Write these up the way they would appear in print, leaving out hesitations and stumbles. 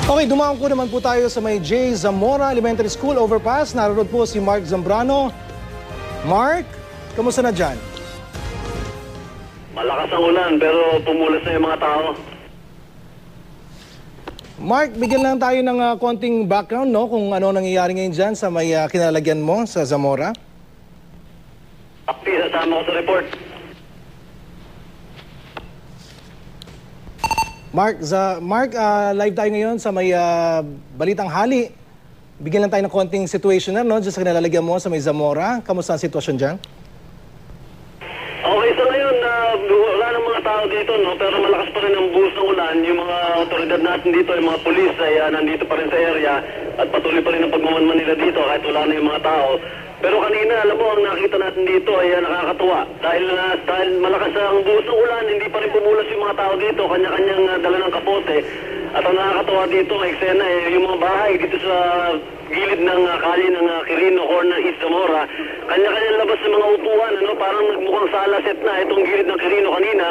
Okay, dumaan po naman po tayo sa may J. Zamora Elementary School overpass. Naroon po si Mark Zambrano. Mark, kamusta na dyan? Malakas ang ulan pero pumulas na yung mga tao. Mark, bigyan lang tayo ng konting background, no? Kung ano nangyayari ngayon dyan sa may kinalalagyan mo sa Zamora. Sasama ko sa report. Mark, live tayo ngayon sa may Balitang Hali. Bigyan lang tayo ng konting situation, no? Diyos sa kinalalagyan mo sa may Zamora. Kamusta ang sitwasyon dyan? Okay, so ngayon, wala ng mga tao dito, no? Pero malakas pa rin ang buhos ng ulan. Yung mga otoridad natin dito, yung mga pulis ay nandito pa rin sa area at patuloy pa rin ang pagmamanman nila dito kahit wala na yung mga tao. Pero kanina, alam mo, ang nakita natin dito ay nakakatuwa. Dahil malakas ang buhos ng ulan, hindi pa rin pumulas yung mga tao dito. Kanya-kanyang dala ng kapote. At ang nakakatuwa dito, ang eksena, yung mga bahay dito sa gilid ng kali ng Quirino, Corner, East Zamora. Kanya-kanyang labas ng mga upuan, ano? Parang mukhang sala set na itong gilid ng Quirino kanina.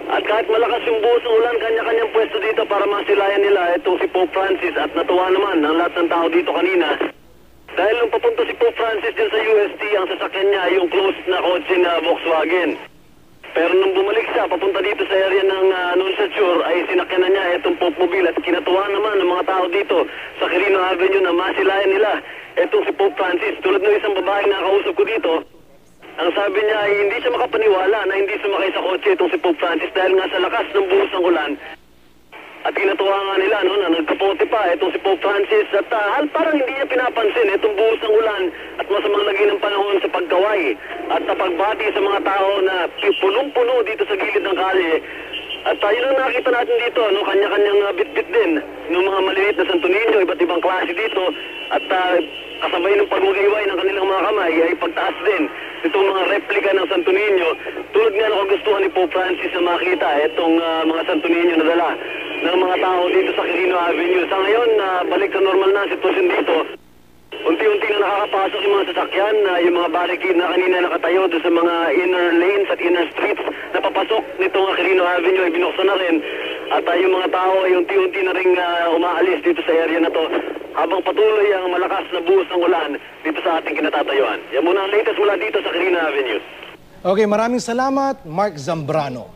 At kahit malakas yung buhos ng ulan, kanya-kanyang pwesto dito para masilayan nila itong si Pope Francis. At natuwa naman ang lahat ng tao dito kanina. Dahil nung papunta si Pope Francis din sa UST, ang sasakyan niya yung closed na kotse na Volkswagen. Pero nung bumalik siya, papunta dito sa area ng Nunciature, ay sinakyan na niya itong Pope Mobile. At kinatuwa naman ng mga tao dito sa Quirino Avenue na masilayan nila itong si Pope Francis. Tulad ng isang babaeng nakausap ko dito, ang sabi niya ay hindi siya makapaniwala na hindi sumakay sa kotse itong si Pope Francis dahil nga sa lakas ng buhos ng ulan. At kinatuwa nga nila, no, na nagkapote pa itong si Pope Francis at parang hindi niya pinapansin itong buhos ng ulan at masamang lagi ng panahon sa pagkaway at sa pagbati sa mga tao na punong-puno dito sa gilid ng kalye. At yun ang nakita natin dito, no, kanya-kanyang bit-bit din ng mga maliliit na Santo Niño, iba't ibang klase dito at kasabay ng pag-uliway ng kanilang mga kamay ay pagtaas din itong mga replika ng Santo Niño. Tulad nga ng kagustuhan ni Pope Francis na makita itong mga Santo Niño na dala ng mga tao dito sa Quirino Avenue. Sa ngayon, balik sa normal na sitwasyon dito. Unti-unti na nakakapasok yung mga sasakyan, yung mga barricade na kanina nakatayo doon sa mga inner lanes at inner streets na papasok nitong Quirino Avenue ay binuksan na rin. At yung mga tao ay unti-unti na rin umaalis dito sa area na to habang patuloy ang malakas na buhos ng ulan dito sa ating kinatatayuan. Yan muna ang latest mula dito sa Quirino Avenue. Okay, maraming salamat, Mark Zambrano.